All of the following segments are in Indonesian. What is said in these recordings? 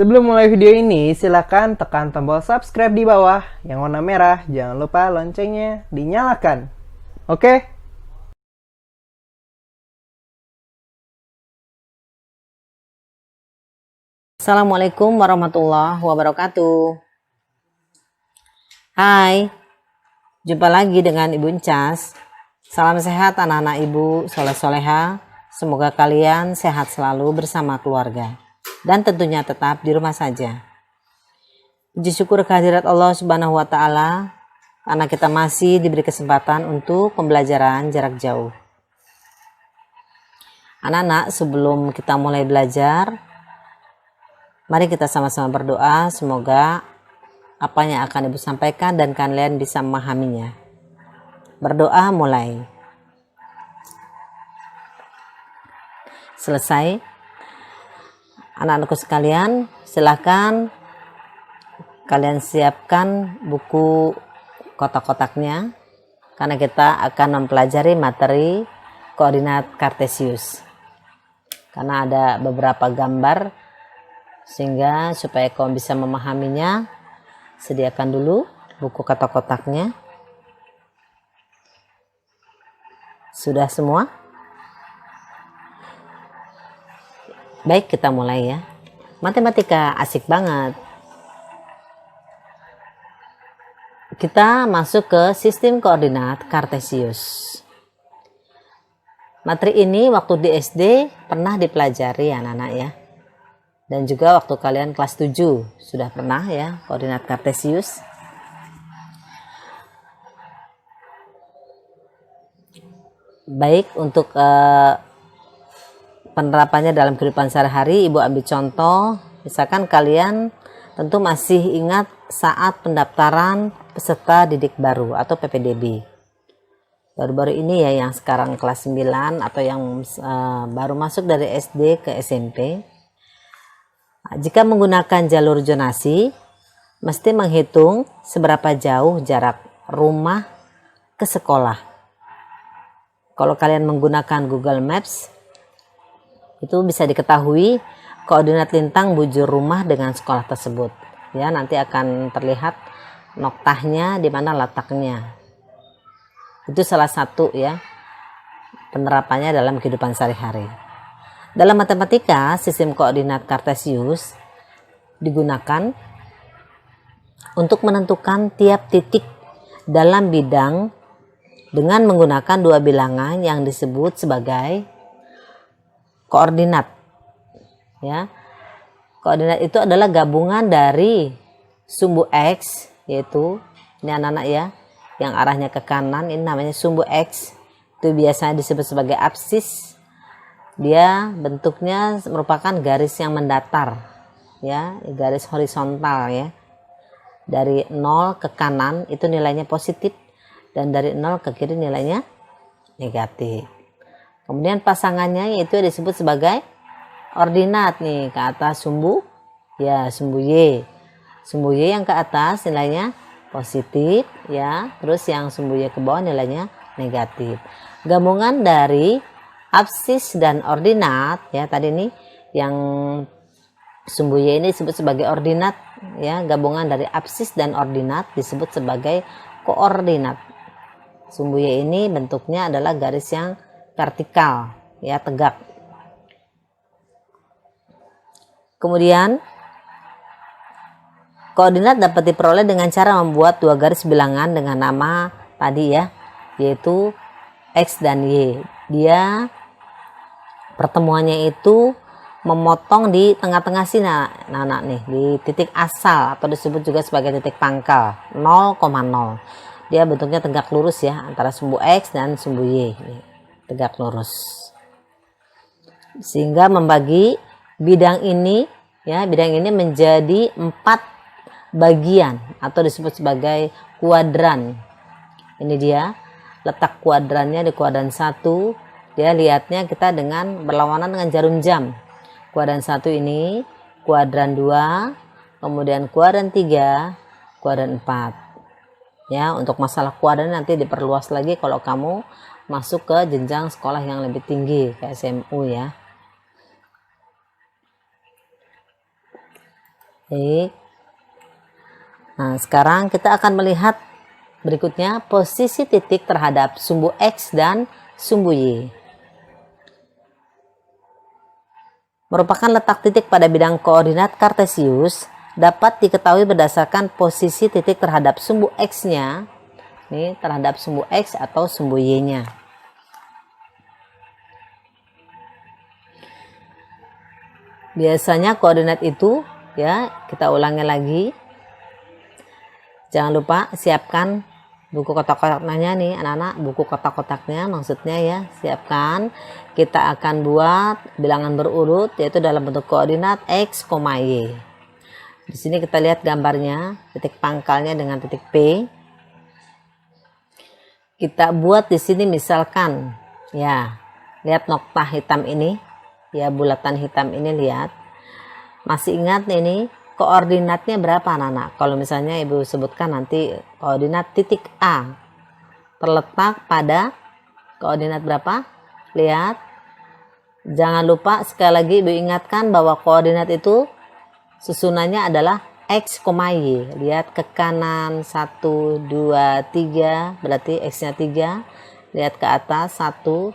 Sebelum mulai video ini, silakan tekan tombol subscribe di bawah yang warna merah. Jangan lupa loncengnya dinyalakan. Oke? Assalamualaikum warahmatullahi wabarakatuh. Hai, jumpa lagi dengan Ibu Encas. Salam sehat anak-anak Ibu, soleh-soleha. Semoga kalian sehat selalu bersama keluarga. Dan tentunya tetap di rumah saja. Puji syukur kehadirat Allah Subhanahu wa Ta'ala, karena kita masih diberi kesempatan untuk pembelajaran jarak jauh. Anak-anak, sebelum kita mulai belajar, mari kita sama-sama berdoa. Semoga apa yang akan Ibu sampaikan dan kalian bisa memahaminya. Berdoa mulai. Selesai. Anak-anakku sekalian, silakan kalian siapkan buku kotak-kotaknya, karena kita akan mempelajari materi koordinat Kartesius. Karena ada beberapa gambar, sehingga supaya kamu bisa memahaminya, sediakan dulu buku kotak-kotaknya. Sudah semua? Baik, kita mulai ya. Matematika asik banget. Kita masuk ke sistem koordinat Kartesius. Materi ini waktu di SD pernah dipelajari ya anak-anak ya. Dan juga waktu kalian kelas 7 sudah pernah ya koordinat Kartesius. Baik, untuk penerapannya dalam kehidupan sehari-hari, Ibu ambil contoh. Misalkan kalian tentu masih ingat saat pendaftaran peserta didik baru atau PPDB. Baru-baru ini ya, yang sekarang kelas 9 atau yang baru masuk dari SD ke SMP. Jika menggunakan jalur zonasi, mesti menghitung seberapa jauh jarak rumah ke sekolah. Kalau kalian menggunakan Google Maps, itu bisa diketahui koordinat lintang bujur rumah dengan sekolah tersebut. Ya, nanti akan terlihat noktahnya di mana letaknya. Itu salah satu ya penerapannya dalam kehidupan sehari-hari. Dalam matematika, sistem koordinat Kartesius digunakan untuk menentukan tiap titik dalam bidang dengan menggunakan dua bilangan yang disebut sebagai koordinat. Ya. Koordinat itu adalah gabungan dari sumbu X, yaitu ini anak-anak ya, yang arahnya ke kanan, ini namanya sumbu X. Itu biasanya disebut sebagai absis. Dia bentuknya merupakan garis yang mendatar, ya, garis horizontal ya. Dari 0 ke kanan itu nilainya positif, dan dari 0 ke kiri nilainya negatif. Kemudian pasangannya yaitu disebut sebagai ordinat nih, ke atas sumbu ya, sumbu Y. Sumbu Y yang ke atas nilainya positif ya, terus yang sumbu Y ke bawah nilainya negatif. Gabungan dari absis dan ordinat ya, tadi nih yang sumbu Y ini disebut sebagai ordinat ya, gabungan dari absis dan ordinat disebut sebagai koordinat. Sumbu Y ini bentuknya adalah garis yang vertikal ya, tegak. Kemudian koordinat dapat diperoleh dengan cara membuat dua garis bilangan dengan nama tadi ya, yaitu X dan Y. Dia pertemuannya itu memotong di tengah-tengah sini, nah nih, di titik asal atau disebut juga sebagai titik pangkal 0,0. Dia bentuknya tegak lurus ya, antara sumbu X dan sumbu Y. Tegak lurus, sehingga membagi bidang ini ya, bidang ini menjadi 4 bagian atau disebut sebagai kuadran. Ini dia letak kuadrannya di kuadran 1. Dia lihatnya kita dengan berlawanan dengan jarum jam. Kuadran 1 ini, kuadran 2, kemudian kuadran 3, kuadran 4. Ya, untuk masalah kuadran nanti diperluas lagi kalau kamu masuk ke jenjang sekolah yang lebih tinggi, ke SMU ya. Baik. Nah, sekarang kita akan melihat berikutnya posisi titik terhadap sumbu X dan sumbu Y. Merupakan letak titik pada bidang koordinat kartesius dapat diketahui berdasarkan posisi titik terhadap sumbu X-nya. Ini terhadap sumbu X atau sumbu Y-nya. Biasanya koordinat itu, ya, kita ulangi lagi. Jangan lupa siapkan buku kotak-kotaknya nih anak-anak, buku kotak-kotaknya maksudnya ya, siapkan. Kita akan buat bilangan berurut yaitu dalam bentuk koordinat X, Y. Di sini kita lihat gambarnya, titik pangkalnya dengan titik P. Kita buat di sini misalkan, ya, lihat nokta hitam ini, ya, bulatan hitam ini, lihat. Masih ingat ini koordinatnya berapa anak-anak? Kalau misalnya ibu sebutkan nanti koordinat titik A terletak pada koordinat berapa? Lihat. Jangan lupa sekali lagi ibu ingatkan bahwa koordinat itu susunannya adalah X, Y. Lihat ke kanan 1, 2, 3 berarti X-nya 3. Lihat ke atas 1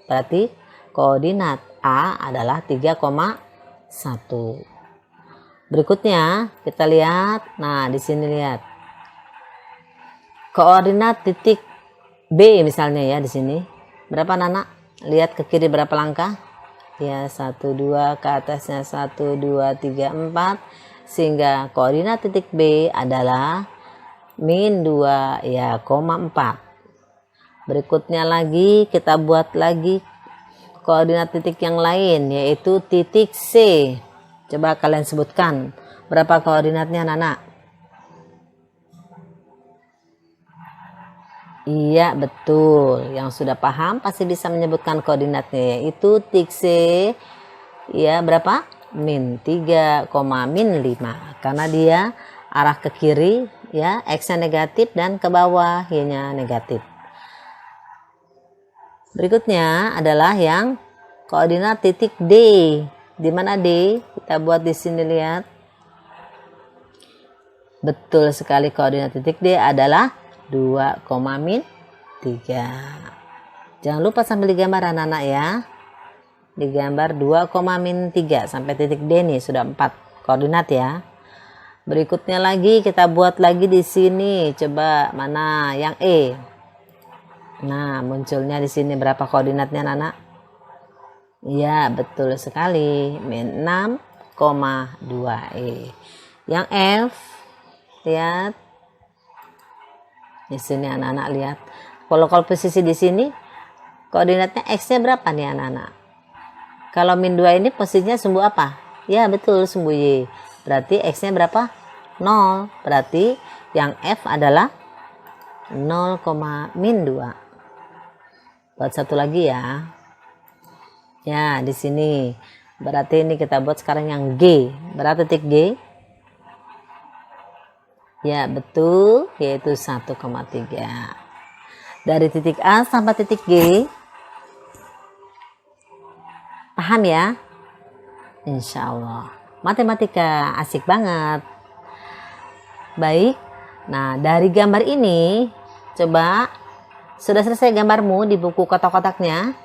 berarti koordinat A adalah 3,1. Berikutnya kita lihat, nah di sini lihat koordinat titik B misalnya ya, di sini berapa anak? Lihat ke kiri berapa langkah? Ya, 1, 2, ke atasnya 1, 2, 3, 4, sehingga koordinat titik B adalah -2 ya, 4. Berikutnya lagi kita buat lagi koordinat titik yang lain yaitu titik C. Coba kalian sebutkan berapa koordinatnya anak-anak? Iya, betul. Yang sudah paham pasti bisa menyebutkan koordinatnya, yaitu titik C. Ya, berapa? -3, -5. Karena dia arah ke kiri, ya, X-nya negatif dan ke bawah Y-nya negatif. Berikutnya adalah yang koordinat titik D. Di mana D? Kita buat di sini, lihat. Betul sekali, koordinat titik D adalah 2,-3. Jangan lupa sambil digambar anak-anak ya. Digambar 2,-3 sampai titik D nih sudah 4 koordinat ya. Berikutnya lagi kita buat lagi di sini. Coba mana yang E? Nah, munculnya di sini berapa koordinatnya anak-anak? Ya, betul sekali. -6,2E. Yang F, lihat. Di sini anak-anak lihat. Kalau posisi di sini koordinatnya X-nya berapa nih anak-anak? Kalau -2 ini posisinya sumbu apa? Ya, betul, sumbu Y. Berarti X-nya berapa? 0. Berarti yang F adalah 0,-2. Buat satu lagi ya. Ya, di sini. Berarti ini kita buat sekarang yang G. Berapa titik G? Ya, betul, yaitu 1,3. Dari titik A sampai titik G. Paham ya? Insya Allah. Matematika asik banget. Baik. Nah, dari gambar ini, coba sudah selesai gambarmu di buku kotak-kotaknya.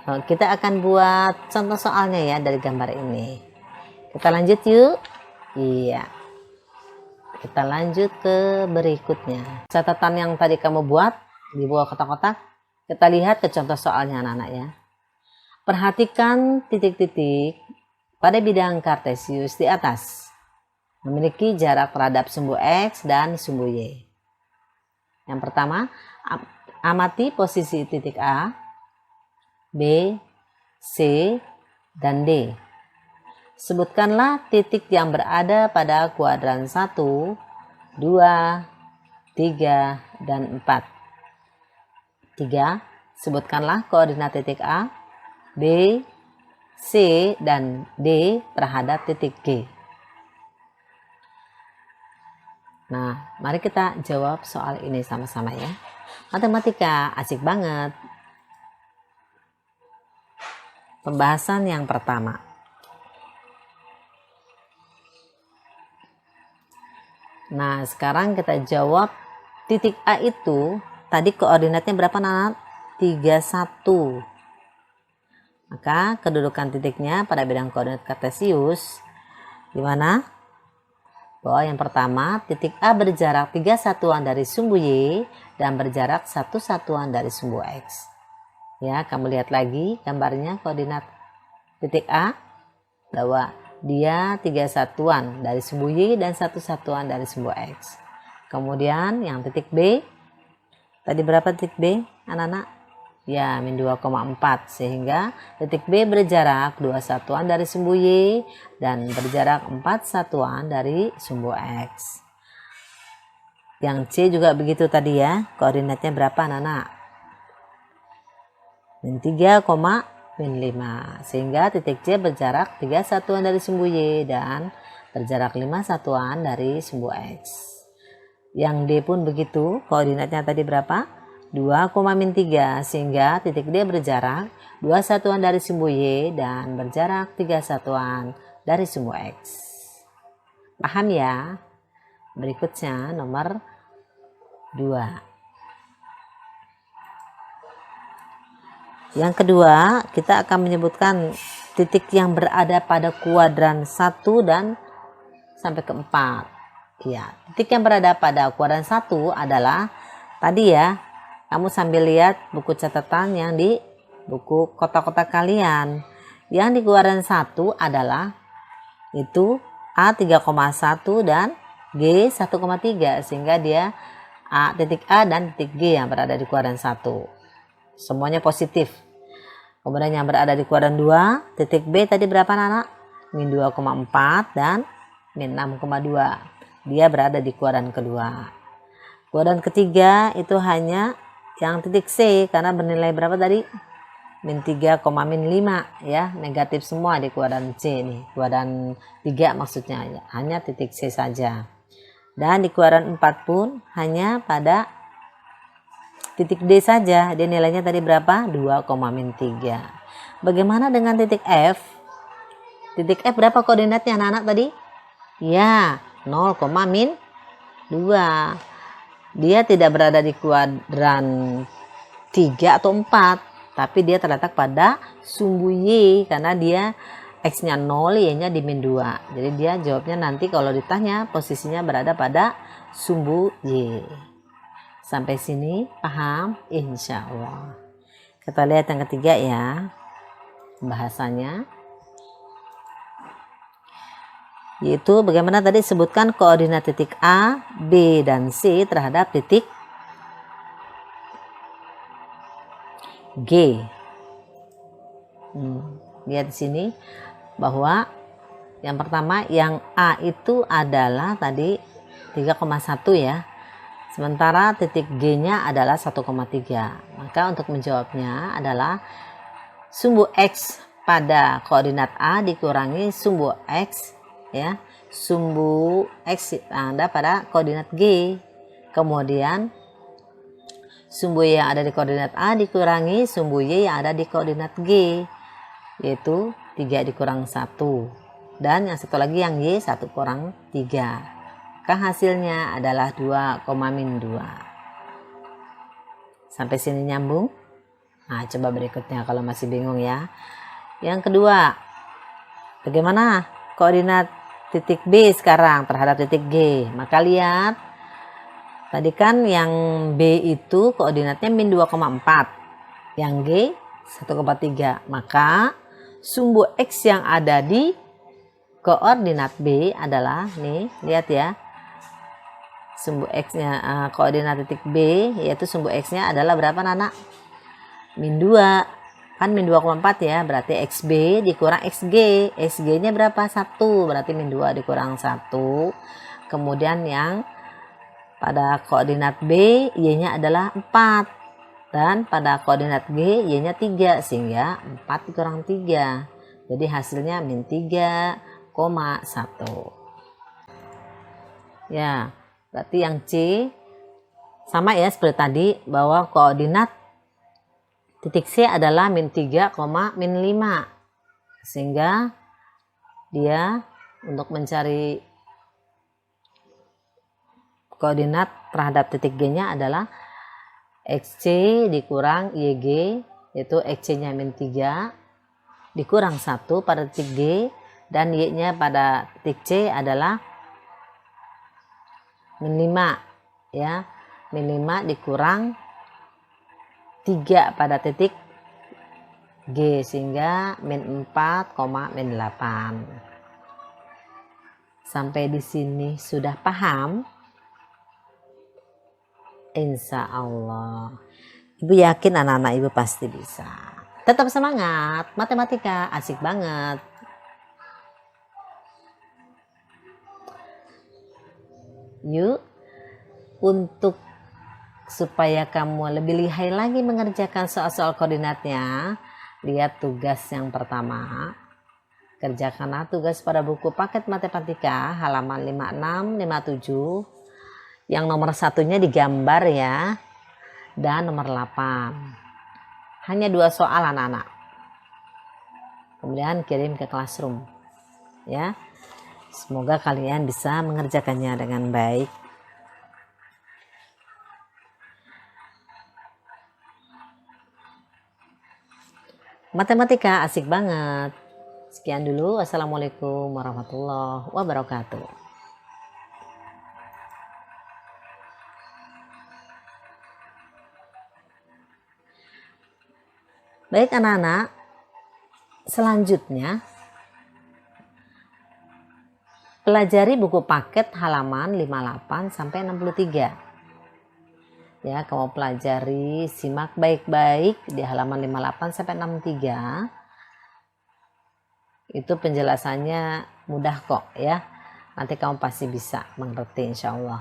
Kita akan buat contoh soalnya ya dari gambar ini. Kita lanjut yuk. Iya. Kita lanjut ke berikutnya. Catatan yang tadi kamu buat di buku kotak-kotak. Kita lihat ke contoh soalnya anak-anak ya. Perhatikan titik-titik pada bidang kartesius di atas. Memiliki jarak terhadap sumbu X dan sumbu Y. Yang pertama, amati posisi titik A, B, C, dan D. Sebutkanlah titik yang berada pada kuadran 1, 2, 3, dan 4. 3. Sebutkanlah koordinat titik A, B, C, dan D terhadap titik G. Nah, mari kita jawab soal ini sama-sama ya. Matematika asik banget. Pembahasan yang pertama. Nah, sekarang kita jawab titik A itu tadi koordinatnya berapa, Nana? 31. Maka kedudukan titiknya pada bidang koordinat kartesius di mana? Bahwa yang pertama, titik A berjarak 3 satuan dari sumbu Y dan berjarak 1 satuan dari sumbu X. Ya, kamu lihat lagi gambarnya koordinat titik A bahwa dia 3 satuan dari sumbu Y dan 1 satuan dari sumbu X. Kemudian yang titik B, tadi berapa titik B, anak-anak? Ya, min 2,4, sehingga titik B berjarak 2 satuan dari sumbu Y dan berjarak 4 satuan dari sumbu X. Yang C juga begitu tadi ya, koordinatnya berapa, anak-anak? Min 3, min 5, sehingga titik C berjarak 3 satuan dari sumbu Y dan berjarak 5 satuan dari sumbu X. Yang D pun begitu, koordinatnya tadi berapa? 2,-3, sehingga titik D berjarak 2 satuan dari sumbu Y dan berjarak 3 satuan dari sumbu X. Paham ya? Berikutnya nomor 2. Yang kedua, kita akan menyebutkan titik yang berada pada kuadran 1 dan sampai ke 4. Ya, titik yang berada pada kuadran 1 adalah tadi ya, kamu sambil lihat buku catatan yang di buku kotak-kotak kalian. Yang di kuadran 1 adalah itu A 3,1 dan G 1,3, sehingga dia titik A dan titik G yang berada di kuadran 1. Semuanya positif. Kemudian yang berada di kuadran 2, titik B tadi berapa, anak? Min 2,4 dan min 6,2. Dia berada di kuadran kedua. Kuadran ketiga itu hanya yang titik C karena bernilai berapa tadi? Min 3, min 5 ya, negatif semua di kuadran C nih. Kuadran 3 maksudnya ya, hanya titik C saja. Dan di kuadran 4 pun hanya pada titik D saja. Dia nilainya tadi berapa? 2, min 3. Bagaimana dengan titik F? Titik F berapa koordinatnya anak-anak tadi? Ya, 0, min 2. Dia tidak berada di kuadran 3 atau 4, tapi dia terletak pada sumbu Y karena dia X-nya 0, Y-nya di min 2. Jadi dia jawabnya nanti kalau ditanya posisinya berada pada sumbu Y. Sampai sini paham? Insya Allah. Kita lihat yang ketiga ya, bahasanya. Yaitu bagaimana tadi sebutkan koordinat titik A, B, dan C terhadap titik G. Lihat di sini bahwa yang pertama yang A itu adalah tadi 3,1 ya. Sementara titik G-nya adalah 1,3. Maka untuk menjawabnya adalah sumbu X pada koordinat A dikurangi sumbu X ya, sumbu X ada pada koordinat G, kemudian sumbu Y yang ada di koordinat A dikurangi sumbu Y yang ada di koordinat G, yaitu 3 dikurang 1, dan yang satu lagi yang Y 1 kurang 3, maka hasilnya adalah 2, min 2. Sampai sini nyambung? Nah, coba berikutnya kalau masih bingung ya. Yang kedua, bagaimana koordinat titik B sekarang terhadap titik G? Maka lihat tadi kan yang B itu koordinatnya min 2,4, yang G 1,3, maka sumbu X yang ada di koordinat B adalah nih, lihat ya, sumbu X nya koordinat titik B yaitu sumbu X nya adalah berapa anak? Min 2 kan, min 2,4 ya, berarti XB dikurang XG. XG nya berapa? 1, berarti min 2 dikurang 1. Kemudian yang pada koordinat B Y nya adalah 4, dan pada koordinat G Y nya 3, sehingga 4 dikurang 3, jadi hasilnya min 3,1 ya. Berarti yang C sama ya seperti tadi, bahwa koordinat titik C adalah min 3, min 5, sehingga dia untuk mencari koordinat terhadap titik G-nya adalah XC dikurang YG, yaitu XC-nya min 3 dikurang 1 pada titik G, dan Y-nya pada titik C adalah min 5 ya, min 5 dikurang 3 pada titik G, sehingga min 4, min 8. Sampai di sini sudah paham? Insya Allah. Ibu yakin anak-anak ibu pasti bisa. Tetap semangat, matematika asik banget. Yuk, untuk supaya kamu lebih lihai lagi mengerjakan soal-soal koordinatnya, lihat tugas yang pertama. Kerjakanlah tugas pada buku paket matematika halaman 56, 57. Yang nomor satunya digambar ya, dan nomor 8. Hanya 2 soal anak-anak. Kemudian kirim ke classroom ya. Semoga kalian bisa mengerjakannya dengan baik. Matematika asik banget. Sekian dulu. Assalamualaikum warahmatullahi wabarakatuh. Baik anak-anak, selanjutnya pelajari buku paket halaman 58 sampai 63. Ya, kamu pelajari, simak baik-baik di halaman 58 sampai 63. Itu penjelasannya mudah kok ya. Nanti kamu pasti bisa mengerti insya Allah.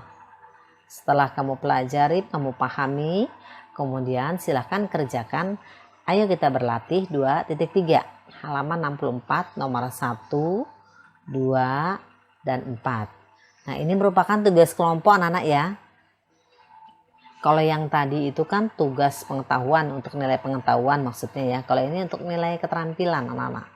Setelah kamu pelajari, kamu pahami, kemudian silahkan kerjakan. Ayo kita berlatih 2.3. Halaman 64 nomor 1, 2, dan 4. Nah, ini merupakan tugas kelompok anak-anak ya. Kalau yang tadi itu kan tugas pengetahuan, untuk nilai pengetahuan maksudnya ya. Kalau ini untuk nilai keterampilan anak-anak.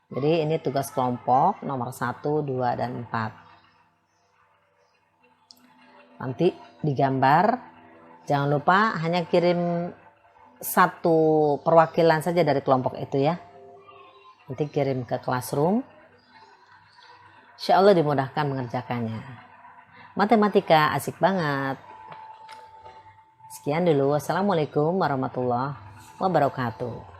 Jadi ini tugas kelompok nomor 1, 2, dan 4. Nanti digambar. Jangan lupa hanya kirim 1 perwakilan saja dari kelompok itu ya. Nanti kirim ke classroom. Insya Allah dimudahkan mengerjakannya. Matematika asik banget. Sekian dulu. Wassalamualaikum warahmatullahi wabarakatuh.